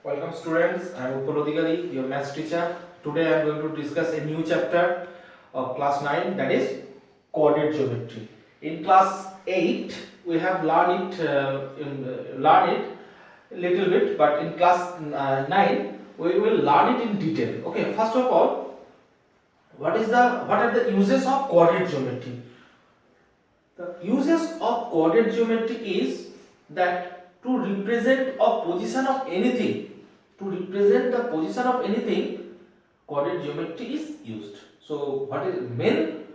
Welcome students, I am Utpal, your maths teacher. Today I am going to discuss a new chapter of class 9, that is coordinate geometry. In class 8 we have learned it a little bit, but in class 9 we will learn it in detail. Okay, first of all, what are the uses of coordinate geometry? The uses of coordinate geometry is that to represent a position of anything, coordinate geometry is used. So what is main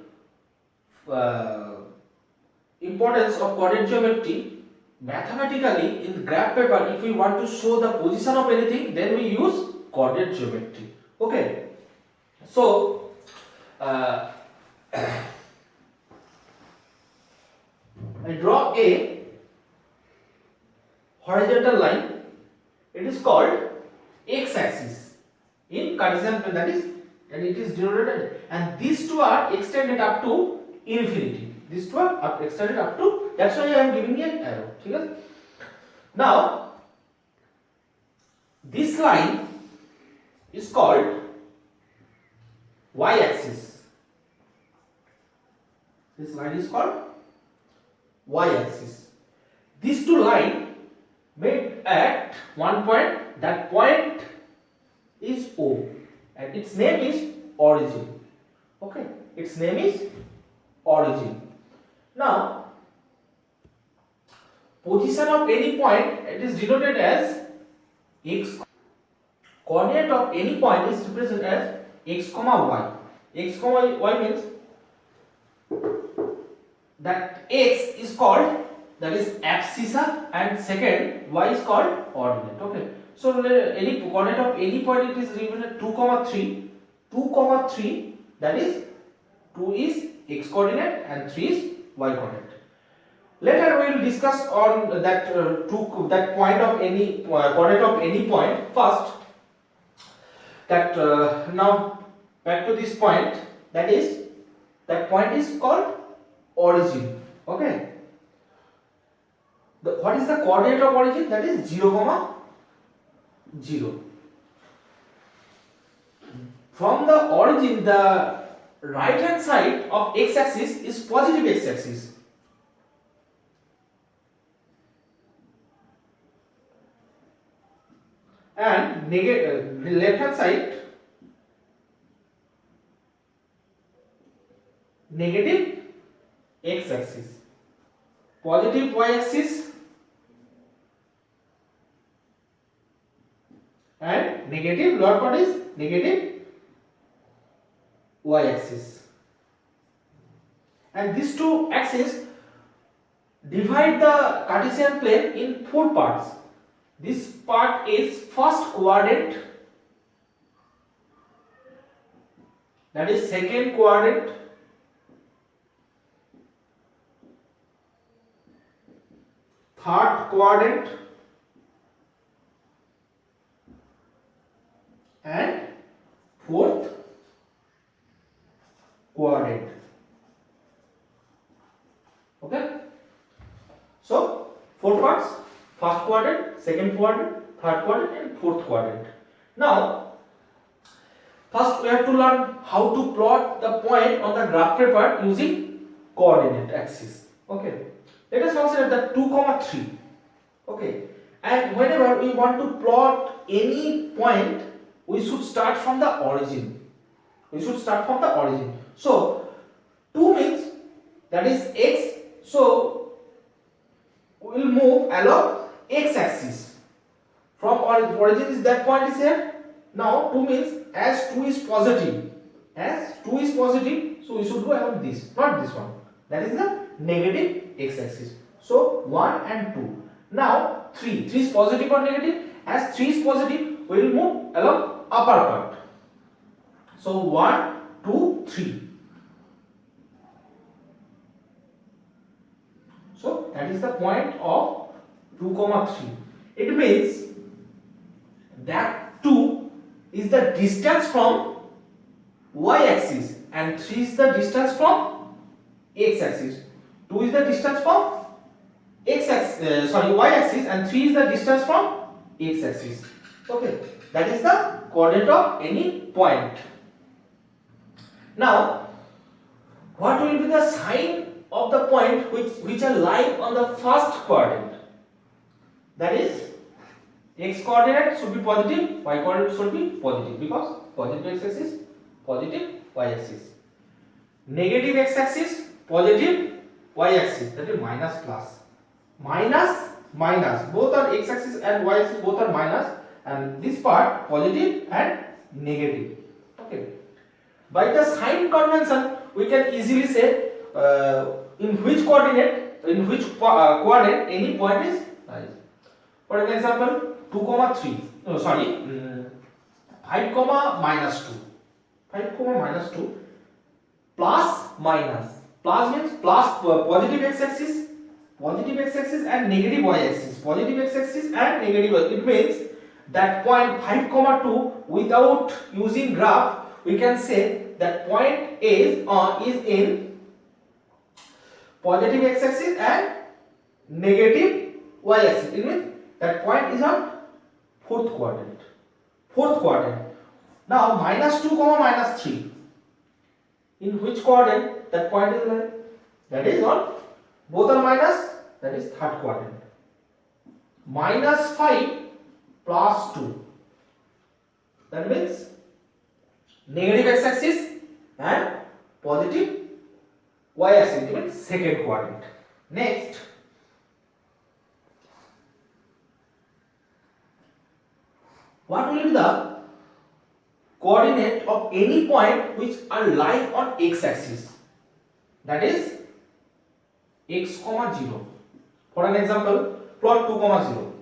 importance of coordinate geometry? Mathematically, in graph paper, if we want to show the position of anything, then we use coordinate geometry. Okay, so I draw a horizontal line. It is called x-axis in Cartesian plane, that is, and it is denoted, and these two are extended up to infinity. These two are extended up to. That's why I am giving an arrow. Okay? Now, this line is called y-axis. This line is called y-axis. These two lines made at one point. That point is O, and its name is origin. Okay, its name is origin. Now, position of any point, it is denoted as x. Coordinate of any point is represented as x comma y. X comma y means that x is called, that is abscissa, and second y is called ordinate. Okay, so any coordinate of any point, it is represented 2 comma 3. 2 comma 3, that is 2 is x coordinate and 3 is y coordinate. Later we will discuss on that that point of any coordinate of any point. First, that now back to this point, that is, that point is called origin. Okay, what is the coordinate of origin? That is 0 comma 0. From the origin, the right hand side of x-axis is positive x-axis, and left hand side negative x-axis. Positive y-axis and negative, lower part is negative y-axis, and these two axes divide the Cartesian plane in 4 parts. This part is first quadrant, that is second quadrant, third quadrant, and fourth quadrant. Okay, so 4 parts: first quadrant, second quadrant, third quadrant, and fourth quadrant. Now, first we have to learn how to plot the point on the graph paper using coordinate axis. Okay, let us consider that 2 comma 3. Okay, and whenever we want to plot any point, we should start from the origin. So 2 means, that is x, so we will move along x-axis. From origin is that point is here. Now 2 means as 2 is positive, so we should go along this, not this one. That is the negative x-axis. So 1 and 2. Now 3 is positive or negative? As 3 is positive, we will move along upper part. So 1, 2, 3. So that is the point of 2 comma 3. It means that 2 is the distance from y-axis and 3 is the distance from x-axis. 2 is the distance from y-axis and 3 is the distance from x-axis. Okay, that is the coordinate of any point. Now what will be the sign of the point which are lying on the first quadrant? That is, x coordinate should be positive, y coordinate should be positive, because positive x axis, positive y axis. Negative x axis, positive y axis, that is minus plus. Minus minus, both are x axis and y axis, both are minus, and this part positive and negative. Okay. By the sign convention, we can easily say in which coordinate, quadrant any point is lies. For example, 2 comma 3. No, sorry, 5 comma minus 2. 5 comma minus 2 plus minus. Plus means plus positive x axis, and negative y axis. Positive x axis and negative y. It means that point 5 comma 2, without using graph, we can say that point is in positive x axis and negative y axis. It means that point is on fourth quadrant. Now minus 2 comma minus 3. In which quadrant that point is lying? That is on, both are minus, that is third quadrant. Minus 5 plus 2. That means negative x axis and positive y axis, it means second quadrant. Next, what will be the coordinate of any point which are lying on x axis? That is x comma 0. For an example, plot 2 comma 0.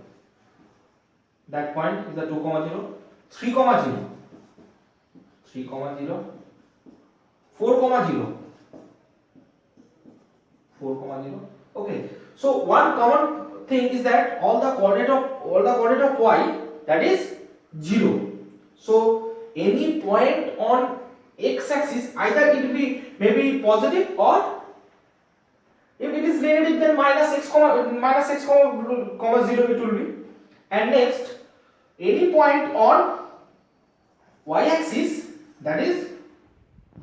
That point is the 2 comma 0. 3 comma 0. 3 comma 0. 4 comma 0. 4 comma 0. Okay. So one common thing is that all the coordinate of y, that is 0. So any point on x axis, either it will be maybe positive, or if it is negative, then minus x comma 0 it will be. And next, any point on y axis, that is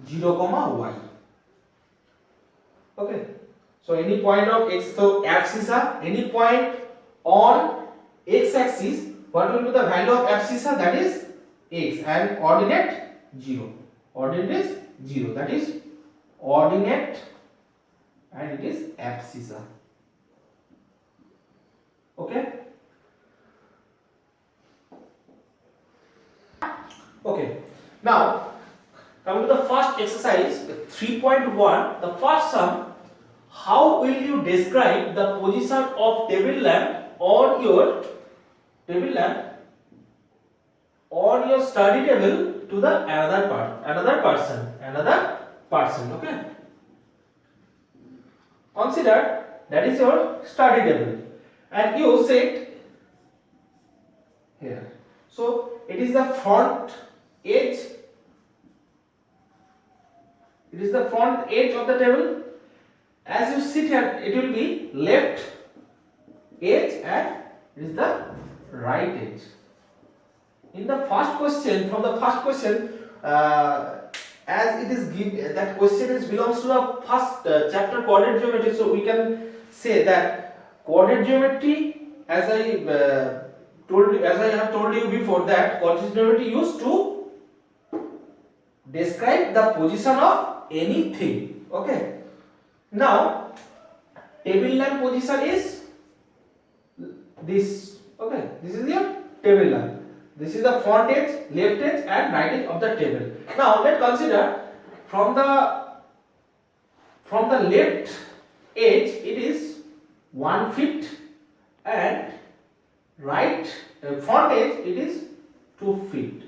0 comma y. Okay. So any point of x, so abscissa, any point on x axis, what will be the value of abscissa? That is x, and ordinate 0. Ordinate is 0. That is ordinate, and it is abscissa. Okay. Okay. Now coming to the first exercise, 3.1, the first sum. How will you describe the position of table lamp on your study table to the another person? Okay. Consider that is your study table, and you sit here. So it is the front edge. It is the front edge of the table. As you sit here, it will be left edge and it is the right edge. In the first question, as it is given, that question belongs to the first chapter, coordinate geometry. So we can say that coordinate geometry, as I have told you before, that coordinate geometry used to describe the position of anything. Okay. Now table lamp position is this. Okay, this is your table lamp. This is the front edge, left edge and right edge of the table. Now let's consider from the left edge it is 1 feet, and front edge it is 2 feet.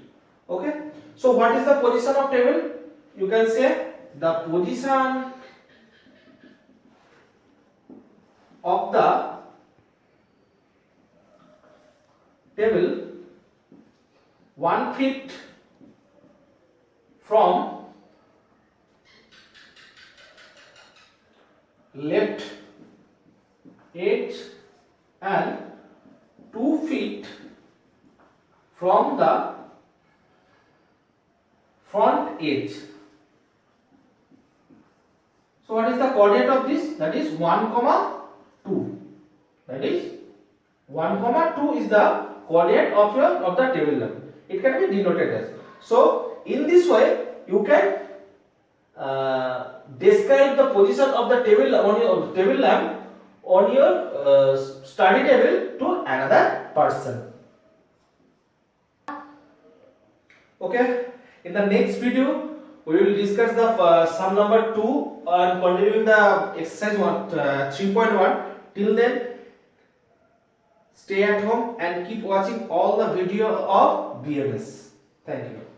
Okay. So what is the position of table? You can say the position of the table 1 feet from left edge and 2 feet from the front edge. So what is the coordinate of this? That is 1, 2. That is 1, 2 is the coordinate of the table lamp. It can be denoted as. So in this way you can describe the position of the table on your table lamp on your study table to another person. Okay. In the next video we will discuss the sum number 2 and continuing the exercise 3.1. Till then, stay at home and keep watching all the video of BMS. Thank you.